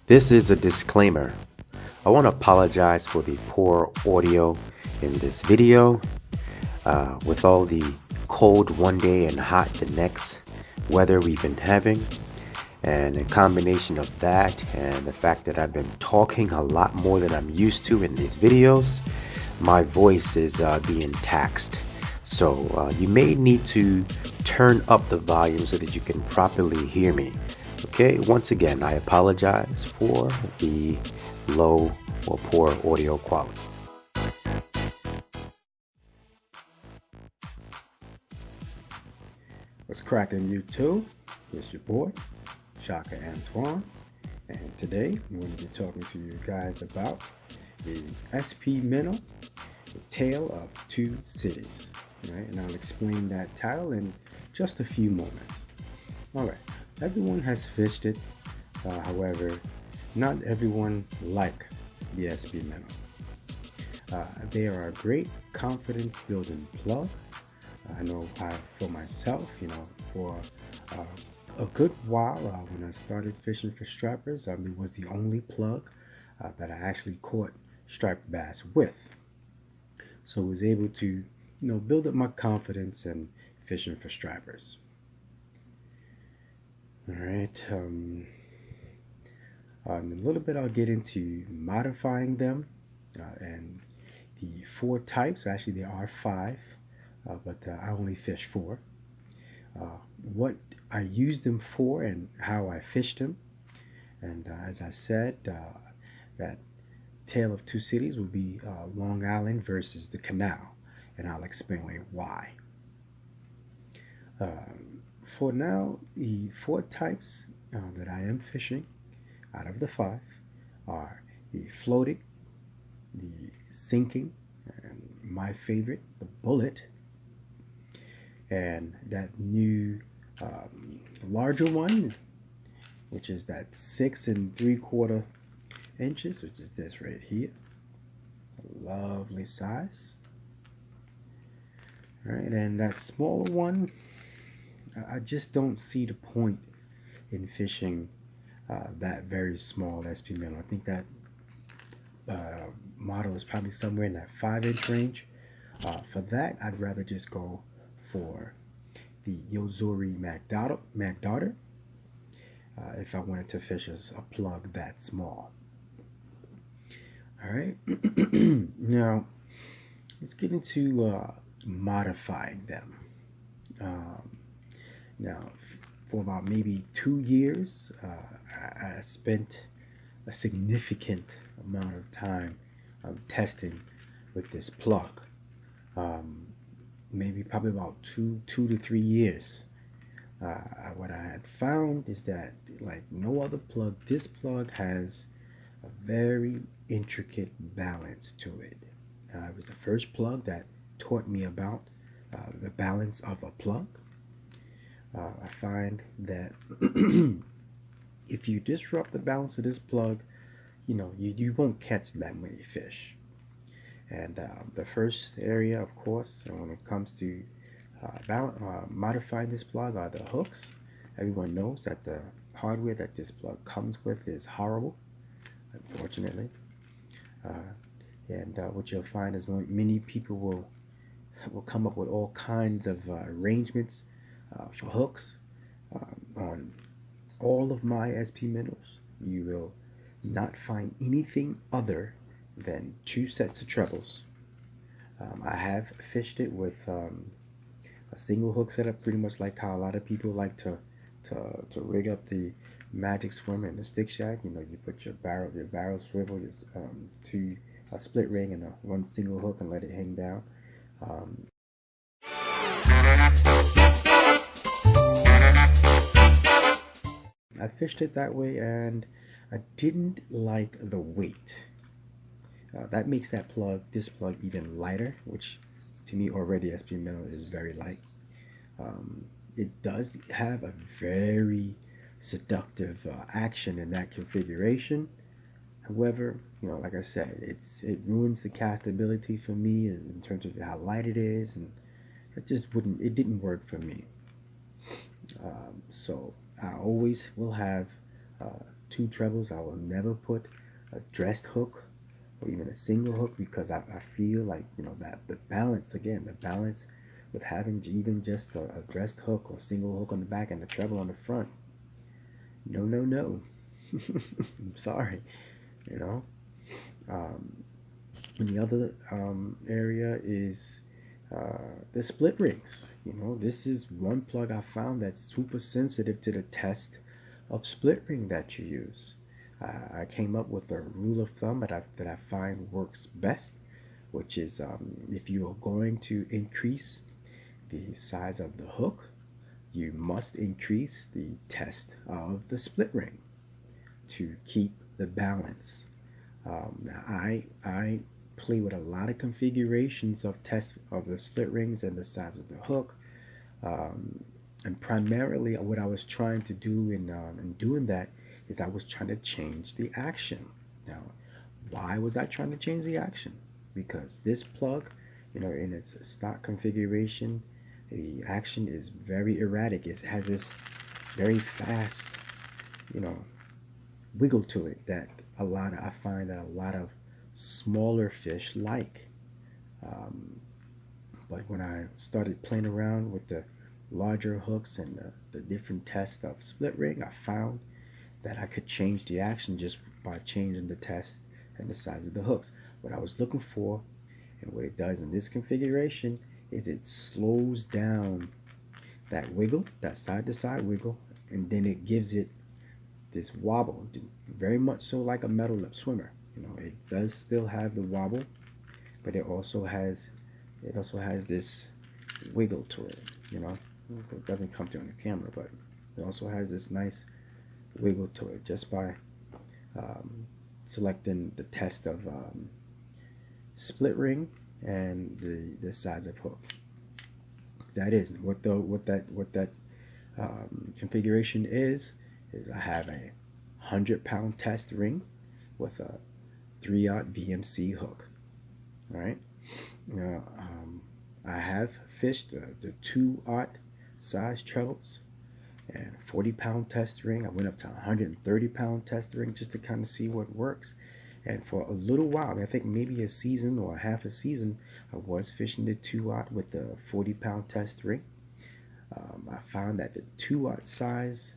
This is a disclaimer. I want to apologize for the poor audio in this video. With all the cold one day and hot the next weather we've been having, and a combination of that and the fact that I've been talking a lot more than I'm used to in these videos, my voice is being taxed. So you may need to turn up the volume so that you can properly hear me. Okay, once again, I apologize for the low or poor audio quality. What's cracking, YouTube? It's your boy, Shaka Antoine, and today I'm going to be talking to you guys about the SP Minnow, the Tale of Two Cities. Right? And I'll explain that title in just a few moments. Alright, everyone has fished it, however, not everyone like the SP Minnow. They are a great confidence building plug. I know for myself, for a good while when I started fishing for strappers, it was the only plug that I actually caught striped bass with. So I was able to, build up my confidence in fishing for strappers. All right. In a little bit, I'll get into modifying them and the 4 types. Actually, there are 5. But I only fish 4. What I use them for and how I fished them. And as I said, that Tale of Two Cities will be Long Island versus the Canal. And I'll explain why. For now, the 4 types that I am fishing out of the 5 are the floating, the sinking, and my favorite, the bullet, and that new larger one, which is that 6 3/4 inches, which is this right here. It's a lovely size. All right, and that smaller one, I just don't see the point in fishing that very small SP Minnow. I think that model is probably somewhere in that 5-inch range. For that, I'd rather just go for the Yozuri McDaughter if I wanted to fish as a plug that small. Alright, now let's get into modifying them. Now, for about maybe 2 years, I spent a significant amount of time testing with this plug. Maybe probably about 2 to 3 years. What I had found is that, like no other plug, this plug has a very intricate balance to it. It was the first plug that taught me about the balance of a plug. I find that if you disrupt the balance of this plug, you won't catch that many fish. And the first area, of course, when it comes to modifying this plug are the hooks. Everyone knows that the hardware that this plug comes with is horrible, unfortunately. And what you'll find is many people will come up with all kinds of arrangements for hooks. On all of my SP minnows, you will not find anything other than 2 sets of trebles. I have fished it with a single hook setup, pretty much like how a lot of people like to rig up the magic swim and the stick shack. You put your barrel swivel to a split ring and one single hook and let it hang down. I fished it that way and I didn't like the weight. That makes this plug even lighter, which to me already SP Minnow is very light. It does have a very seductive action in that configuration. However, like I said, it ruins the castability for me in terms of how light it is, and it didn't work for me. So I always will have two trebles. I will never put a dressed hook or even a single hook, because I feel like, that the balance, again, the balance with having even just a dressed hook or single hook on the back and a treble on the front. No, no, no. I'm sorry, you know. Um, and the other area is the split rings. This is one plug I found that's super sensitive to the test of split ring that you use. I came up with a rule of thumb that I find works best, which is if you are going to increase the size of the hook, you must increase the test of the split ring to keep the balance. Now I play with a lot of configurations of test of the split rings and the size of the hook. Um, and primarily what I was trying to do in doing that is I was trying to change the action. Now, why was I trying to change the action? Because this plug, in its stock configuration, the action is very erratic. It has this very fast, you know, wiggle to it that I find that a lot of smaller fish like. Um, but when I started playing around with the larger hooks and the different tests of split ring, I found that I could change the action just by changing the test and the size of the hooks. What I was looking for, and what it does in this configuration, is it slows down that wiggle, that side to side wiggle, and then it gives it this wobble, very much so like a metal lip swimmer. It does still have the wobble, but it also has this wiggle to it. It doesn't come through on the camera, but it also has this nice wiggle to it just by selecting the test of split ring and the size of hook. That is what that configuration is I have a 100-pound test ring with a 3/0 VMC hook. All right. Now, I have fished the 2/0 size trebles and 40-pound test ring. I went up to 130-pound test ring just to kind of see what works. And for a little while, I think maybe a season or half a season, I was fishing the 2/0 with the 40-pound test ring. I found that the 2/0 size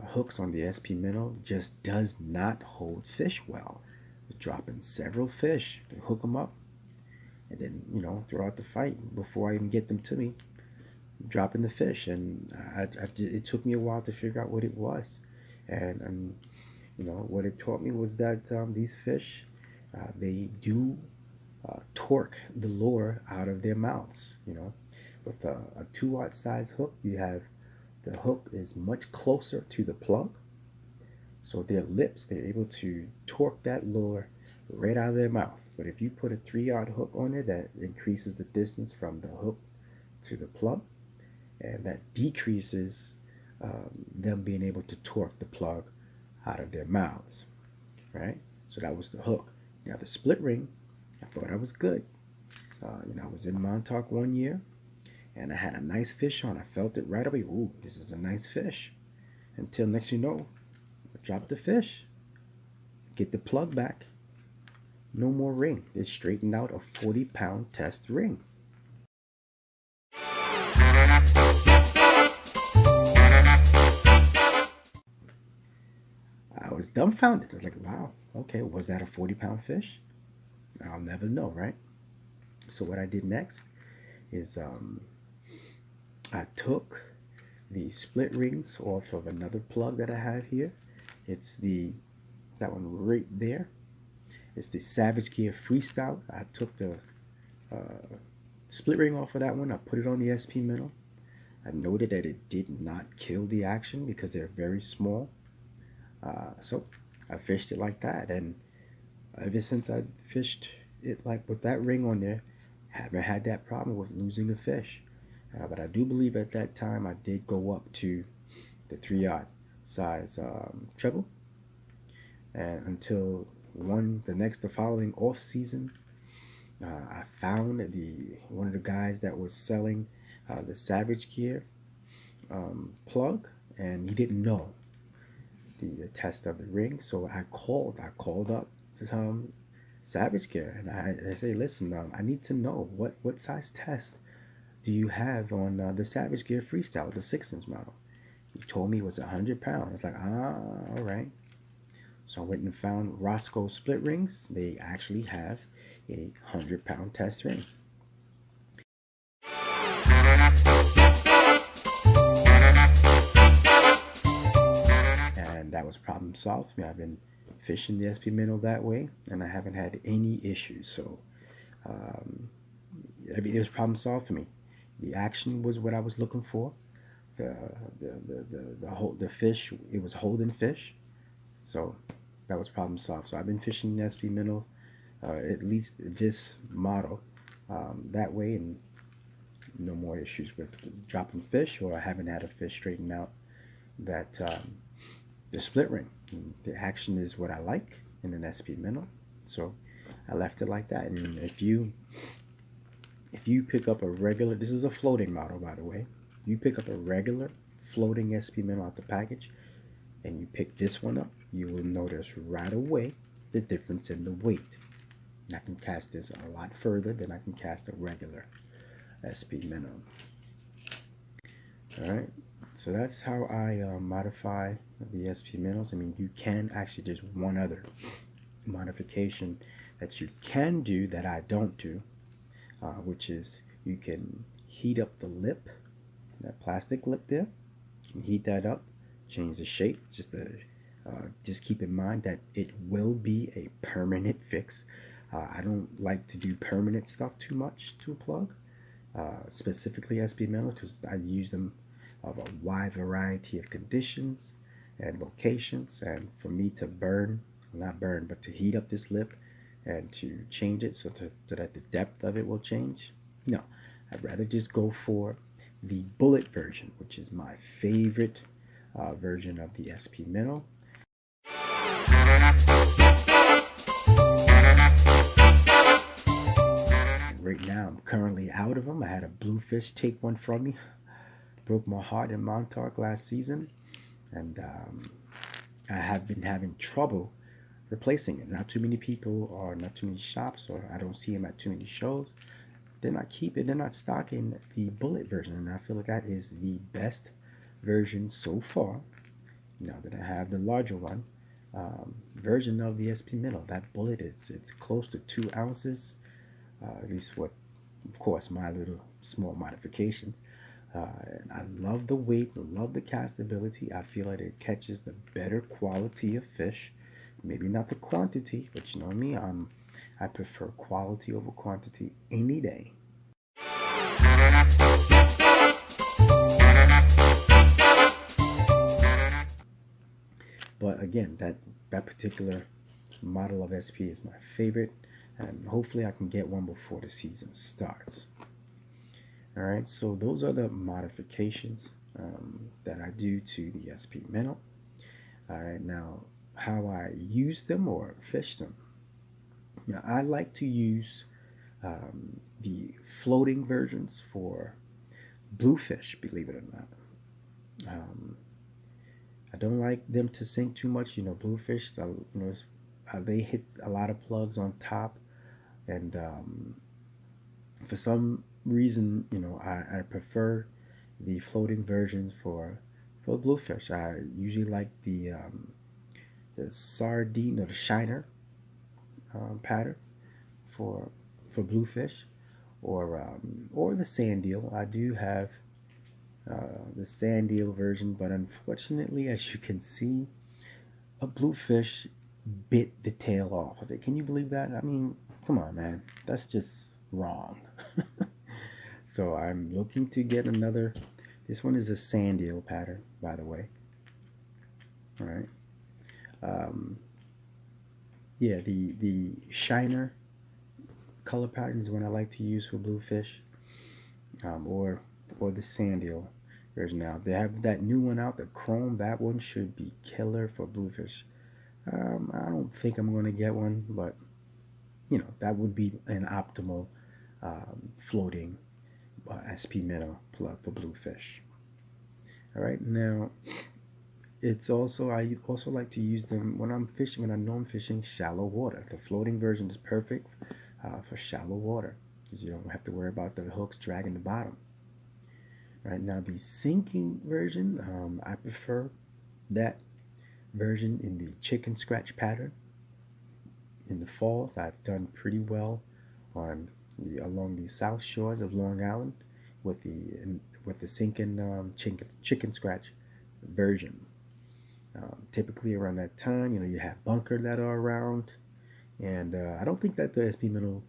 hooks on the SP Minnow just does not hold fish well. Dropping several fish to hook them up, and then throughout the fight, before I even get them to me, dropping the fish, and it took me a while to figure out what it was, and what it taught me was that these fish, they do torque the lure out of their mouths. With a 2/0 size hook, you have the hook is much closer to the plug, so their lips, they're able to torque that lure right out of their mouth. But if you put a 3/0 hook on it, that increases the distance from the hook to the plug, and that decreases them being able to torque the plug out of their mouths, right? So that was the hook. Now the split ring, I thought I was good. I was in Montauk one year, and I had a nice fish on. I felt it right away. Ooh, this is a nice fish. Until next you know, I drop the fish, get the plug back, no more ring. It straightened out a 40-pound test ring. I was dumbfounded. I was like, wow, okay, was that a 40-pound fish? I'll never know, right? So what I did next is I took the split rings off of another plug that I have here. It's that one right there. It's the Savage Gear Freestyle. I took the split ring off of that one. I put it on the SP Minnow. I noted that it did not kill the action because they're very small. So I fished it like that, and ever since I fished it like with that ring on there, haven't had that problem with losing a fish. But I do believe at that time I did go up to the 3/0 size treble, and until the following off season, I found one of the guys that was selling the Savage Gear plug, and he didn't know the test of the ring. So I called up Savage Gear, and I say, listen, I need to know what size test do you have on the Savage Gear Freestyle, the 6-inch model. He told me it was 100 pounds. I was like, all right. So I went and found Roscoe split rings. They actually have a 100-pound test ring. And that was problem solved. I've been fishing the SP Minnow that way, and I haven't had any issues. So it was problem solved for me. The action was what I was looking for. The fish, it was holding fish. So that was problem solved. So I've been fishing the SP Minnow, at least this model, that way, and no more issues with dropping fish, or I haven't had a fish straighten out that the split ring. And the action is what I like in an SP Minnow, so I left it like that. And if you pick up a regular, this is a floating model, by the way. You pick up a regular floating SP Minnow out the package, and you pick this one up, you will notice right away the difference in the weight. And I can cast this a lot further than I can cast a regular SP Minnow. Alright, so that's how I modify the SP Minnows. I mean, you can actually, there's one other modification that you can do that I don't do, which is you can heat up the lip, that plastic lip there. You can heat that up, change the shape. Just keep in mind that it will be a permanent fix. I don't like to do permanent stuff too much to a plug, specifically SP Minnows, because I use them of a wide variety of conditions and locations. And for me to not burn, but to heat up this lip and to change it so that the depth of it will change, no, I'd rather just go for the bullet version, which is my favorite version of the SP Minnow. Right now, I'm currently out of them. I had a bluefish take one from me. Broke my heart in Montauk last season, and I have been having trouble replacing it. Not too many people, or not too many shops, or I don't see them at too many shows. They're not stocking the bullet version, and I feel like that is the best version so far. Now that I have the larger one version of the SP Minnow, that bullet, it's close to 2 ounces, at least what, of course, my little small modifications. And I love the weight, I love the castability. I feel like it catches the better quality of fish. Maybe not the quantity, but you know me, I prefer quality over quantity any day. But again, that particular model of SP is my favorite, and hopefully I can get one before the season starts. Alright, so those are the modifications that I do to the SP Minnow. Alright, now how I use them or fish them. Now, I like to use the floating versions for bluefish, believe it or not. I don't like them to sink too much. Bluefish, they hit a lot of plugs on top, and for some reason, I prefer the floating versions for bluefish. I usually like the sardine or the shiner pattern for bluefish, or the sand eel. I do have the sand eel version, but unfortunately, as you can see, a bluefish bit the tail off of it. Can you believe that? I mean, come on, man, that's just wrong. So I'm looking to get another. This one is a sand eel pattern, by the way. All right. Yeah, the shiner color pattern is one I like to use for bluefish, or the sand eel version. Now they have that new one out, the chrome. That one should be killer for bluefish. I don't think I'm going to get one, but that would be an optimal floating SP Minnow plug for bluefish. All right, now It's also I also like to use them when I'm fishing when I know I'm fishing shallow water. The floating version is perfect for shallow water because you don't have to worry about the hooks dragging the bottom. Right now, the sinking version, I prefer that version in the chicken scratch pattern. In the falls, I've done pretty well on along the south shores of Long Island with the sinking chicken scratch version. Typically around that time, you have bunker that are around, and I don't think that the SP Minnow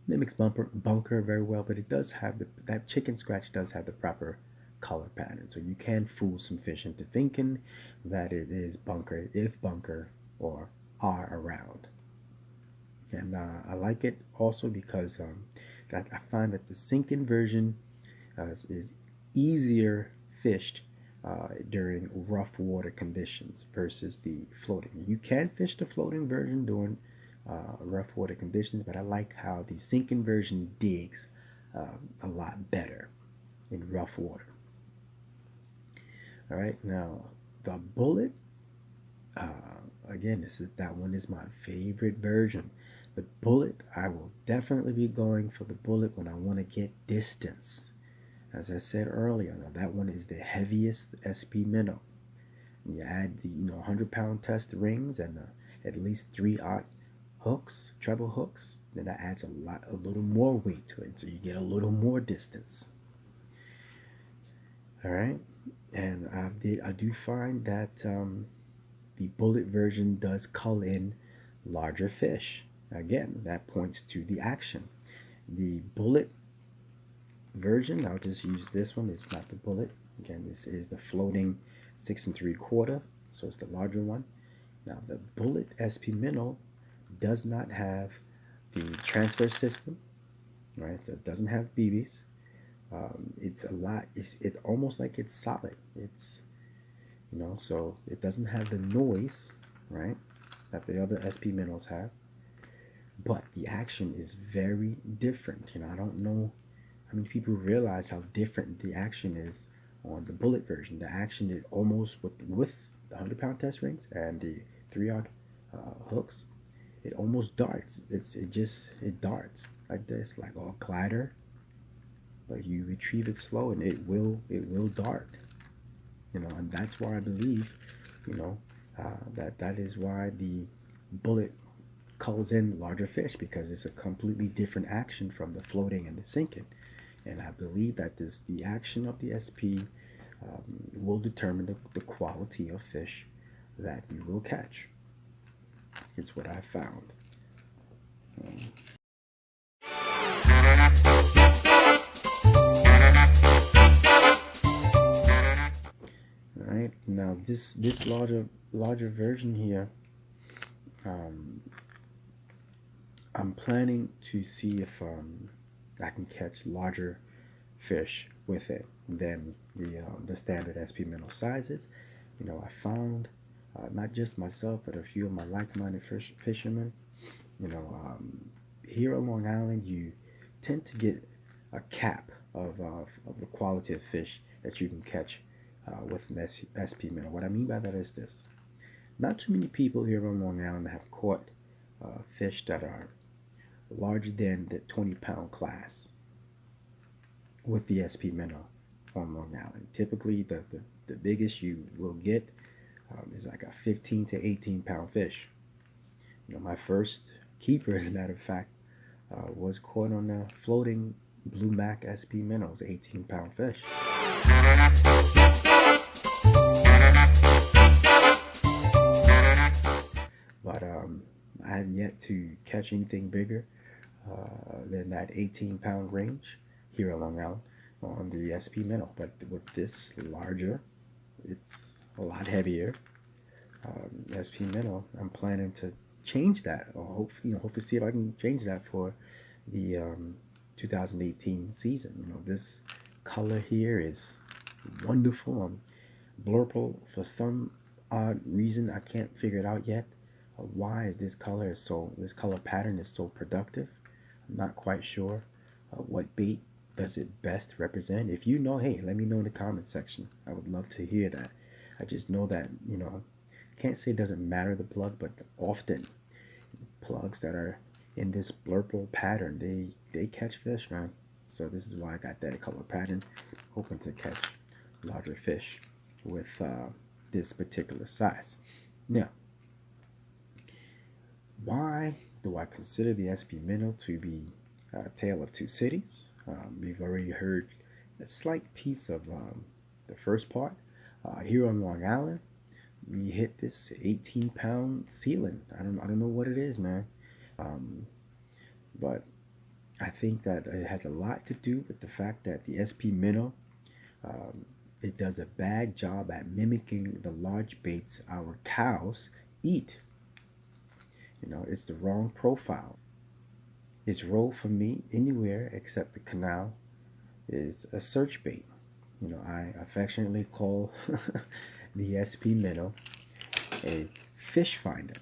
mimics bunker very well, but it does have that chicken scratch does have the proper color pattern, so you can fool some fish into thinking that it is bunker if bunker or are around. And I like it also because I find that the sinking version is easier fished during rough water conditions versus the floating. You can fish the floating version during rough water conditions, but I like how the sinking version digs a lot better in rough water. All right, now the bullet. Uh, Again, that one is my favorite version. The bullet, I will definitely be going for the bullet when I want to get distance. As I said earlier, now that one is the heaviest SP Minnow. And you add the 100-pound test rings and at least 3/0 hooks, treble hooks, then that adds a little more weight to it, so you get a little more distance. All right, and I do find that the bullet version does cull in larger fish. Again, that points to the action. The bullet version, I'll just use this one. It's not the bullet. Again, this is the floating 6 3/4, so it's the larger one. Now, the bullet SP Minnow does not have the transfer system, right? It doesn't have BBs. It's a lot. It's almost like it's solid. So it doesn't have the noise, right, that the other SP Minnows have. But the action is very different. I don't know how many people realize how different the action is on the bullet version. The action is almost with the 100-pound test rings and the 3/0 hooks. It almost darts. It darts like this, like a glider. But you retrieve it slow, and it will dart. And that's why I believe, that is why the bullet culls in larger fish, because it's a completely different action from the floating and the sinking. And I believe that the action of the SP will determine the quality of fish that you will catch. It's what I found. All right, now this larger version here, I'm planning to see if I can catch larger fish with it than the standard SP Minnow sizes. I found not just myself, but a few of my like-minded fishermen. Here on Long Island, you tend to get a cap of the quality of fish that you can catch with an SP Minnow. What I mean by that is this: not too many people here on Long Island have caught fish that are larger than the 20-pound class with the SP Minnow on Long Island. Typically, the biggest you will get is like a 15 to 18-pound fish. My first keeper, as a matter of fact, was caught on a floating blue mac SP Minnows, 18-pound fish. But I have yet to catch anything bigger than that 18-pound range here at Long Island on the SP Minnow. But with this larger, it's a lot heavier SP Minnow. I'm planning to change that, or hope to see if I can change that for the 2018 season. This color here is wonderful. Blurple, for some odd reason I can't figure it out yet. Why is this color pattern is so productive? I'm not quite sure what bait does it best represent. If you know, hey, let me know in the comment section. I would love to hear that. I just know that, can't say it doesn't matter the plug, but often plugs that are in this blurple pattern, they catch fish, man. So this is why I got that color pattern, hoping to catch larger fish with this particular size. Now, why do I consider the SP Minnow to be a tale of two cities? We've already heard a slight piece of the first part. Here on Long Island, we hit this 18-pound ceiling. I don't know what it is, man. But I think that it has a lot to do with the fact that the SP Minnow, it does a bad job at mimicking the large baits our cows eat. It's the wrong profile. Its role for me, anywhere except the canal, is a search bait. I affectionately call the SP Minnow a fish finder.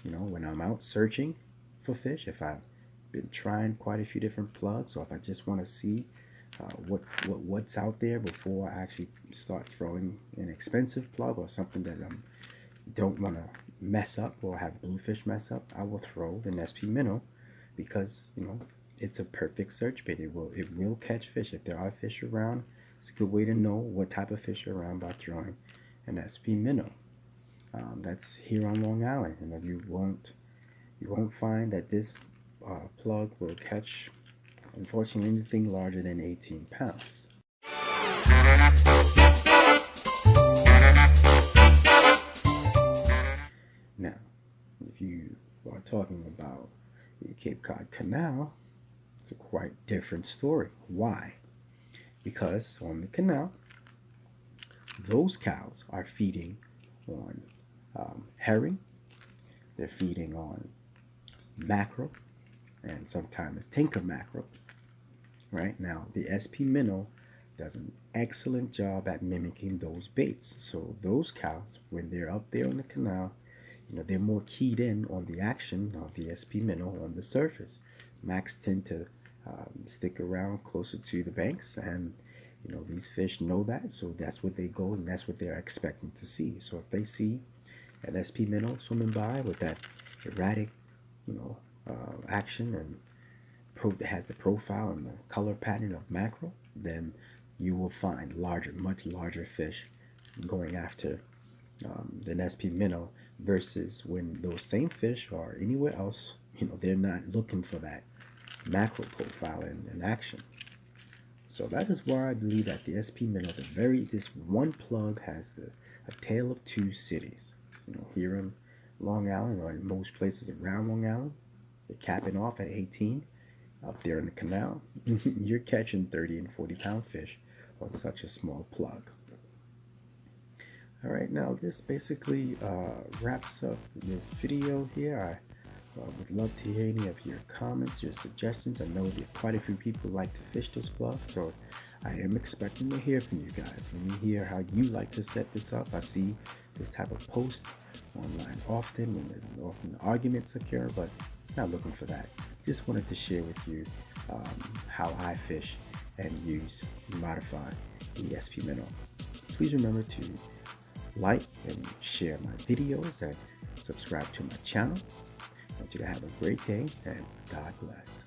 When I'm out searching for fish, if I've been trying quite a few different plugs, or if I just want to see what's out there before I actually start throwing an expensive plug or something that I don't want to mess up or have bluefish mess up, I will throw an SP Minnow because it's a perfect search bait. It will catch fish if there are fish around. It's a good way to know what type of fish are around by throwing an SP Minnow. That's here on Long Island, and you won't find that this plug will catch, unfortunately, anything larger than 18 pounds. Now, if you are talking about the Cape Cod Canal, it's a quite different story. Why? Because on the canal, those cows are feeding on herring, they're feeding on mackerel, and sometimes tinker mackerel. Right now, the SP Minnow does an excellent job at mimicking those baits. So those cows, when they're up there on the canal, they're more keyed in on the action of the SP Minnow on the surface. Macs tend to stick around closer to the banks, and these fish know that, so that's where they go, and that's what they're expecting to see. So if they see an SP Minnow swimming by with that erratic, action and has the profile and the color pattern of mackerel, then you will find much larger fish going after the SP Minnow, versus when those same fish are anywhere else, they're not looking for that mackerel profile in action. So that is why I believe that the SP Minnow, this one plug has a tale of two cities. Here in Long Island, or in most places around Long Island, they're capping off at 18. Up there in the canal, you're catching 30 and 40-pound fish on such a small plug. Alright, now this basically wraps up this video here. I would love to hear any of your comments, your suggestions. I know that quite a few people like to fish this plug, so I am expecting to hear from you guys. Let me hear how you like to set this up. I see this type of post online often when arguments occur, but not looking for that. Just wanted to share with you how I fish and use and modify the SP Minnow. Please remember to like and share my videos and subscribe to my channel. I want you to have a great day, and God bless.